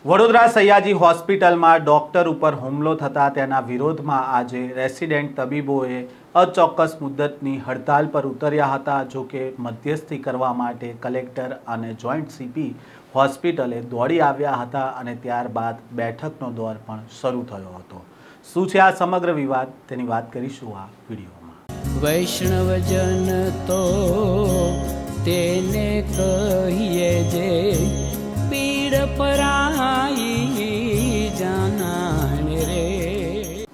વડોદરા સયાજી હોસ્પિટલમાં ડોક્ટર ઉપર હુમલો થતા તેના વિરોધમાં આજે રેસિડેન્ટ તબીબોએ અચોક્કસ મુદ્દતની હડતાલ પર ઉતર્યા હતા. જો કે મધ્યસ્થી કરવા માટે કલેક્ટર અને જોઈન્ટ સીપી હોસ્પિટલે દોડી આવ્યા હતા અને ત્યારબાદ બેઠકનો દોર પણ શરૂ થયો હતો. શું છે આ સમગ્ર વિવાદ તેની વાત કરીશું આ વિડીયોમાં. વૈષ્ણવજન તો તેને કહીએ જે પીડ પરાઈ જાનાને રે.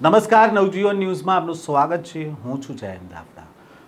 નમસ્કાર, નવજીવન ન્યૂઝમાં આપનું સ્વાગત છે. હું છું જયંત દાફડા.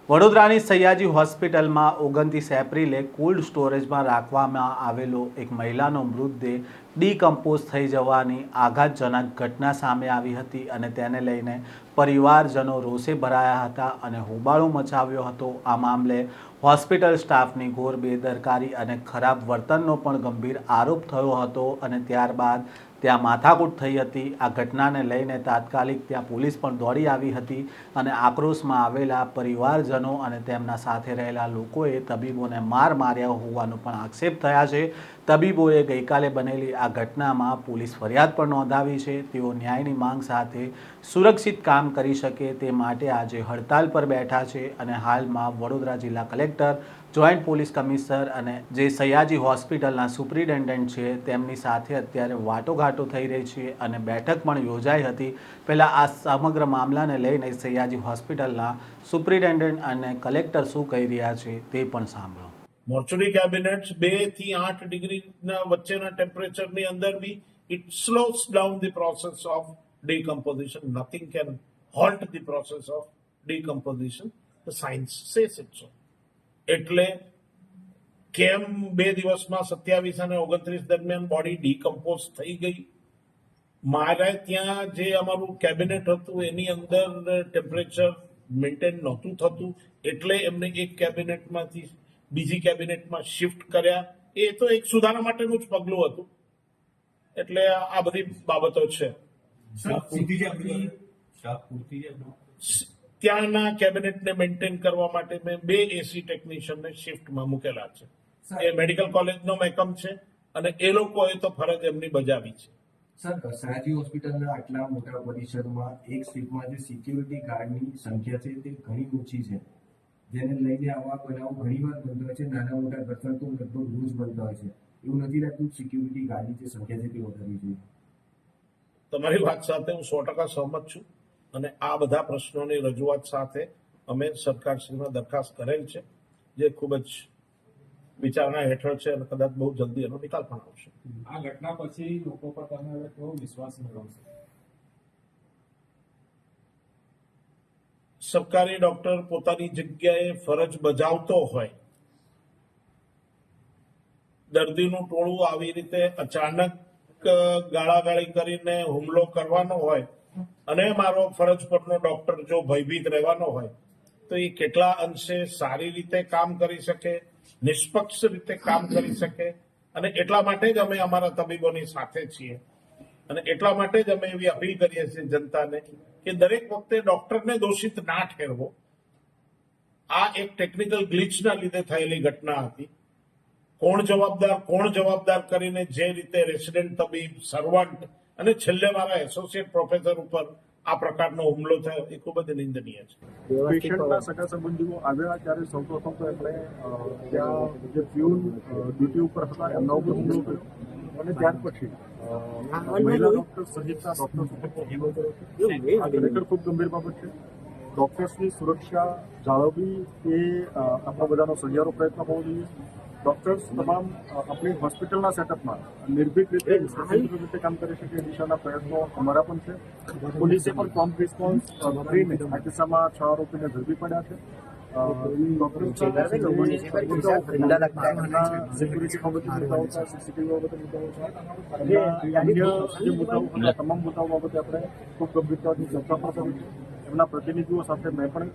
વડોદરાની સયાજી હોસ્પિટલમાં 29 એપ્રિલે કોલ્ડ સ્ટોરેજમાં રાખવામાં આવેલો એક મહિલાનો મૃતદેહ ડીકમ્પોઝ થઈ જવાની આઘાતજનક ઘટના સામે આવી હતી અને તેને લઈને પરિવારજનો રોષે ભરાયા હતા અને હોબાળો મચાવ્યો હતો. આ મામલે હોસ્પિટલ સ્ટાફની ઘોર બેદરકારી અને ખરાબ વર્તનનો પણ ગંભીર આરોપ થયો હતો અને ત્યારબાદ ત્યાં માથાકૂટ થઈ હતી. આ ઘટનાને લઈને તાત્કાલિક ત્યાં પોલીસ પણ દોડી આવી હતી અને આક્રોશમાં આવેલા પરિવારજનો અને તેમના સાથે રહેલા લોકોએ તબીબોને માર્યા હોવાનો પણ આક્ષેપ થયા છે. તબીબોએ ગઈકાલે બનેલી આ ઘટનામાં પોલીસ ફરિયાદ પણ નોંધાવી છે. તેઓ ન્યાયની માંગ સાથે સુરક્ષિત કામ કરી શકે તે માટે આજે હડતાલ પર બેઠા છે અને હાલમાં વડોદરા જિલ્લા કલેક્ટર, જોઈન્ટ પોલીસ કમિશનર અને જે સયાજી હોસ્પિટલના સુપ્રિન્ટેન્ડન્ટ છે તેમની સાથે અત્યારે વાટાઘાટો થઈ રહી છે અને બેઠક પણ યોજાઈ હતી. પહેલાં આ સમગ્ર મામલાને લઈને સયાજી હોસ્પિટલના સુપ્રિન્ટેન્ડન્ટ અને કલેક્ટર શું કહી રહ્યા છે તે પણ સાંભળો. મોર્ચરી કેબિનેટ્સ 2 થી 8 ડિગ્રીના વચ્ચેના ટેમ્પરેચરની અંદર be it slows down the process of decomposition. Nothing can halt the process of decomposition. The science says it so. એટલે કેમ 2 દિવસમાં 27 અને 29 દરમિયાન બોડી ડીકમ્પોઝ થઈ ગઈ? મારે ત્યાં જે અમારું કેબિનેટ હતું એની અંદર ટેમ્પરેચર મેન્ટેન નહોતું થતું, એટલે એમને એક કેબિનેટમાંથી બીજી કેબિનેટમાં શિફ્ટ કર્યા. એ તો એક સુધારા માટેનું જ પગલું હતું. એટલે આ બધી બાબતો છે. ત્યાંના કેબિનેટને મેન્ટેન કરવા માટે મેં 2 એસી ટેકનિશિયનને શિફ્ટમાં મૂકેલા છે. એ મેડિકલ કોલેજનો મહેકમ છે અને એ લોકોએ તો ફરજ એમની બજાવી છે. સર, સયાજી હોસ્પિટલના આટલા મોટા પરિસરમાં એક શિફ્ટમાં જે સિક્યુરિટી ગાર્ડની સંખ્યા છે તે ઘણી ઓછી છે, જેને લઈને આવા બનાવો ઘણીવાર બનતા હોય છે. નાના મોટા ઘટના તો લગભગ રોજ બનતા હોય છે. એવું નથી લાગતું સિક્યુરિટી ગાર્ડની જે સંખ્યા છે તે વધારવી જોઈએ? તમારી વાત સાથે હું 100% સહમત છું અને આ બધા પ્રશ્નોની રજૂઆત સાથે અમે સરકારશ્રીમાં દરખાસ્ત કરેલ છે, જે ખૂબ જ વિચારણા હેઠળ છે અને કદાચ બહુ જલ્દી એનો નિકાલ પણ આવશે. આ ઘટના પછી લોકો પર તમે હવે કેવો વિશ્વાસ મેળવશો? સરકારી ડોક્ટર પોતાની જગ્યાએ ફરજ બજાવતો હોય, દર્દીનું ટોળું આવી રીતે અચાનક ગાળાગાળી કરીને હુમલો કરવાનો હોય અને મારો ફરજ પરનો ડોક્ટર જો ભયભીત રહેવાનો હોય તો એ કેટલા અંશે સારી રીતે કામ કરી શકે, નિષ્પક્ષ રીતે કામ કરી શકે. અને એટલા માટે જ અમે અમારા તબીબોની સાથે છીએ અને એટલા માટે જ અમે એવી અપીલ કરીએ છીએ જનતાને કે દરેક વખતે ડોક્ટરને દોષિત ના ઠેરવો. આ એક ટેકનિકલ ગ્લિચના લીધે થયેલી ઘટના હતી. કોણ જવાબદાર કરીને જે રીતે રેસિડેન્ટ તબીબ, સર્વન્ટ અને છેલ્લે મારા એસોસિએટ પ્રોફેસર ઉપર આ પ્રકારનો હુમલો થયો એ ખૂબ જ નિંદનીય છે. પેશન્ટના સગા સંબંધીઓ આવ્યા ત્યારે સૌપ્રથમ તો એમણે ત્યાં જે પ્યુન ડ્યુટી ઉપર હતા એમના ઉપર હુમલો કર્યો અને ત્યાર પછી મહિલા ડોક્ટર સહિતના ડોક્ટર્સ ઉપર હુમલો કર્યો. આ ખરેખર ખૂબ ગંભીર બાબત છે. ડોક્ટર્સની સુરક્ષા જાળવવી એ આપણા બધાનો સહિયારો પ્રયત્ન હોવો જોઈએ. ડોક્ટર્સ તમામ આપણી હોસ્પિટલના સેટઅપમાં નિર્ભીક રીતે કામ કરી શકે એ દિશાના પ્રયત્નો અમારા પણ છે. પોલીસે પણ પ્રોમ્પ્ટ રિસ્પોન્સ કરીને આ કિસ્સામાં 6 આરોપીને ઝડપી પડ્યા છે. સિક્યુરિટી બાબતે મુદ્દાઓ છે, સીસીટીવી બાબતે મુદ્દાઓ છે અને અન્ય જે મુદ્દાઓ હતા તમામ મુદ્દાઓ બાબતે આપણે ખૂબ ગંભીરતાથી ચર્ચા પણ કરી છે. લેબના પ્રતિનિધિઓ સાથે મેં પણ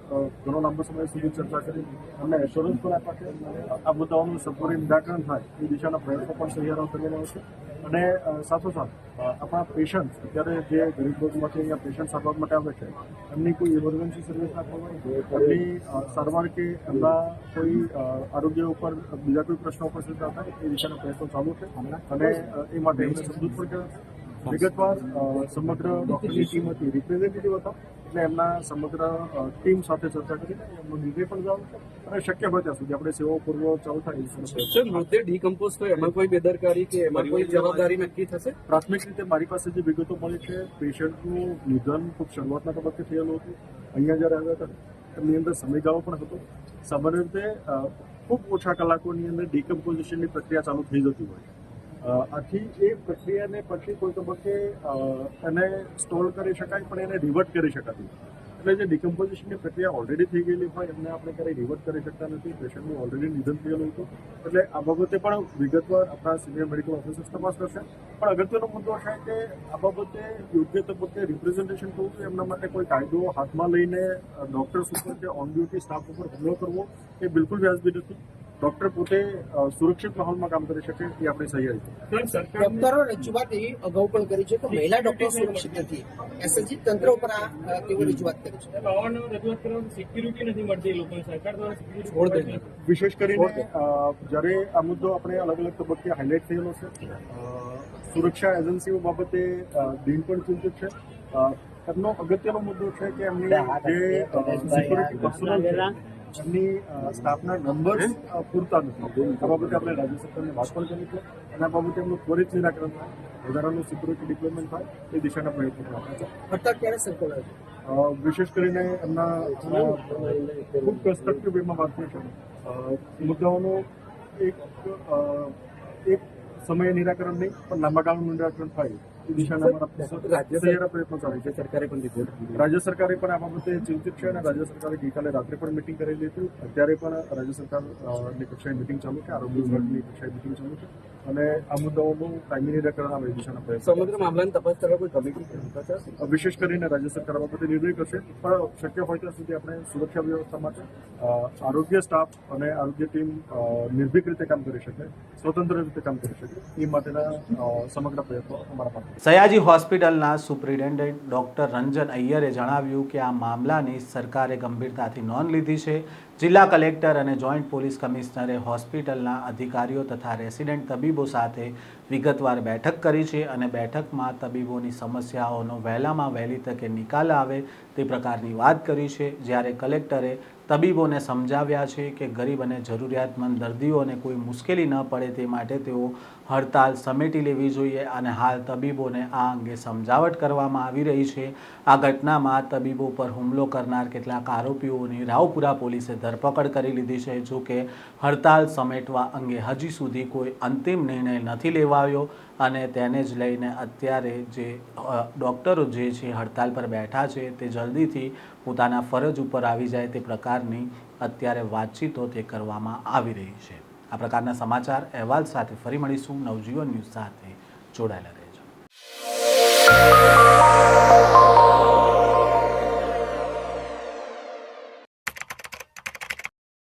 ઘણો લાંબો સમય સુધી ચર્ચા કરી અમને એશ્યોરન્સ પણ આપ્યા છે આ મુદ્દાઓનું સંપૂર્ણ નિરાકરણ થાય એ દિશાના પ્રયત્નો પણ તૈયાર કરી રહ્યા છે અને સાથોસાથ આપણા પેશન્ટ અત્યારે જે ગરીબ લોકોમાંથી અહીંયા પેશન્ટ સારવાર માટે આવે છે એમની કોઈ ઇમરજન્સી સર્વિસ ના ખોલવાની એમની સારવાર કે એમના કોઈ આરોગ્ય ઉપર બીજા કોઈ પ્રશ્નો ઉપસ્થિત ના થાય એ દિશાના પ્રયત્નો ચાલુ છે અને એ માટે એમને સમજૂત પણ કર્યો વિગતવાર સમગ્ર ડૉક્ટરની ટીમ હતી રિપ્રેઝેન્ટેટિવ હતા એટલે એમના સમગ્ર ટીમ સાથે ચર્ચા કરીને એમનો નિર્ણય પણ જાવ અને શક્ય હોય ત્યાં સુધી આપણે સેવાઓ પૂર્વ ચાલુ થાય સર મૃતદેહ ડીકમ્પોઝ તો એમાં કોઈ બેદરકારી કે એમાં કોઈ જવાબદારી નક્કી થશે? પ્રાથમિક રીતે મારી પાસે જે વિગતો મળી છે પેશન્ટનું નિધન ખૂબ શરૂઆતના તબક્કે થયેલું હતું અહીંયા જ્યારે આવ્યા હતા એમની અંદર સમયગાળો પણ હતો સામાન્ય રીતે ખૂબ ઓછા કલાકોની અંદર ડીકમ્પોઝિશનની પ્રક્રિયા ચાલુ થઈ જતી હોય છે આથી એ પ્રક્રિયાને પછી કોઈ તબક્કે એને સ્ટોલ કરી શકાય પણ એને રિવર્ટ કરી શકાતી એટલે જે ડિકમ્પોઝિશનની પ્રક્રિયા ઓલરેડી થઈ ગયેલી હોય એમને આપણે ક્યારેય રિવર્ટ કરી શકતા નથી પેશન્ટનું ઓલરેડી નિધન થયેલું હતું એટલે આ બાબતે પણ વિગતવાર આપણા સિનિયર મેડિકલ ઓફિસર્સ તપાસ કરશે પણ અગત્યનો મુદ્દો છે કે આ બાબતે યોગ્ય તબક્કે રિપ્રેઝન્ટેશન કરવું છે એમના માટે કોઈ કાયદો હાથમાં લઈને ડૉક્ટર્સ ઉપર કે ઓન ડ્યુટી સ્ટાફ ઉપર હુમલો કરવો એ બિલકુલ વ્યાજબી નથી ડોક્ટર પોતે સુરક્ષિત માહોલમાં કામ કરી શકે એ આપણી સહી છે ડોક્ટરો રજૂઆત એવી અગાઉ પણ કરી છે કે મહિલા ડોક્ટર સુરક્ષિત નથી એસએસજી તંત્ર ઉપર તેઓ રજૂઆત કરી છે સિક્યુરિટી નથી મળતી લોકોને સરકાર દ્વારા વિશેષ કરીને જ્યારે આ મુદ્દો આપણે અલગ અલગ તબક્કે હાઇલાઇટ થયેલો છે સુરક્ષા એજન્સીઓ બાબતે દિન પણ ચિંતિત છે એમનો અગત્યનો મુદ્દો છે કે એમની જે સિક્યુરિટી પર્સનલ છે એમની સ્ટાફના નંબર્સ પૂરતા નથી આ બાબતે આપણે રાજ્ય સરકારને વાત પણ કરી છે અને આ બાબતે એમનું ત્વરિત નિરાકરણ થાય વધારાનું સિક્યુરિટી ડિપ્લોયમેન્ટ થાય એ દિશાના પ્રયત્નો પણ આપણે છે હડતાળ ક્યારે સંકળાય છે વિશેષ કરીને એમના ખૂબ કન્સ્ટ્રક્ટિવ વેમાં વાત કરી છે મુદ્દાઓનો એક સમયે નિરાકરણ નહીં પણ લાંબા ગાળાનું નિરાકરણ થાય એ દિશાના અમારા પ્રયત્નો ચાલે છે સરકારે પણ રિપોર્ટ રાજ્ય સરકારે પણ આ બાબતે ચિંતિત છે અને રાજ્ય સરકારે ગઈકાલે રાત્રે પણ મિટિંગ કરેલી હતી અત્યારે પણ રાજ્ય સરકારની કક્ષાએ મિટિંગ ચાલુ છે આરોગ્ય વિભાગની કક્ષાએ મિટિંગ ચાલુ છે અને આ મુદ્દાઓનું કાયમી નિરાકરણ આવે એ દિશાના પ્રયત્નો સમગ્ર મામલાની તપાસ કરવા કોઈ કમિટી વિશેષ કરીને રાજ્ય સરકાર આ બાબતે નિર્ણય કરશે પણ શક્ય હોય ત્યાં સુધી આપણે સુરક્ષા વ્યવસ્થા માટે આરોગ્ય સ્ટાફ અને આરોગ્ય ટીમ નિર્ભીક રીતે કામ કરી શકે સ્વતંત્ર રીતે કામ કરી શકે એ માટેના સમગ્ર પ્રયત્નો અમારા પાસે સયાજી હોસ્પિટલના સુપ્રિન્ટેન્ડન્ટ ડૉક્ટર રંજન અય્યરે જણાવ્યું કે આ મામલાની સરકારે ગંભીરતાથી નોંધ લીધી છે જિલ્લા કલેક્ટર અને જોઈન્ટ પોલીસ કમિશનરે હોસ્પિટલના અધિકારીઓ તથા રેસિડેન્ટ તબીબો સાથે વિગતવાર બેઠક કરી છે અને બેઠકમાં તબીબોની સમસ્યાઓનો વહેલામાં વહેલી તકે નિકાલ આવે તે પ્રકારની વાત કરી છે જ્યારે કલેક્ટરે તબીબોને સમજાવ્યા છે કે ગરીબ અને જરૂરિયાતમંદ દર્દીઓને કોઈ મુશ્કેલી ન પડે તે માટે તેઓ હડતાલ સમેટી લેવી જોઈએ અને હાલ તબીબોને આ અંગે સમજાવટ કરવામાં આવી રહી છે આ ઘટનામાં તબીબો પર હુમલો કરનાર કેટલાક આરોપીઓની રાવપુરા પોલીસે ધરપકડ કરી લીધી છે જો કે હડતાલ સમેટવા અંગે હજી સુધી કોઈ અંતિમ નિર્ણય નથી લેવાયો અને તેને જ લઈને અત્યારે જે ડૉક્ટરો જે છે હડતાલ પર બેઠા છે તે જલ્દીથી પોતાના ફરજ ઉપર આવી જાય તે પ્રકારની અત્યારે વાતચીતો તે કરવામાં આવી રહી છે આ પ્રકારના સમાચાર અહેવાલ સાથે ફરી મળીશું નવજીવન ન્યૂઝ સાથે જોડાયેલા રહેજો.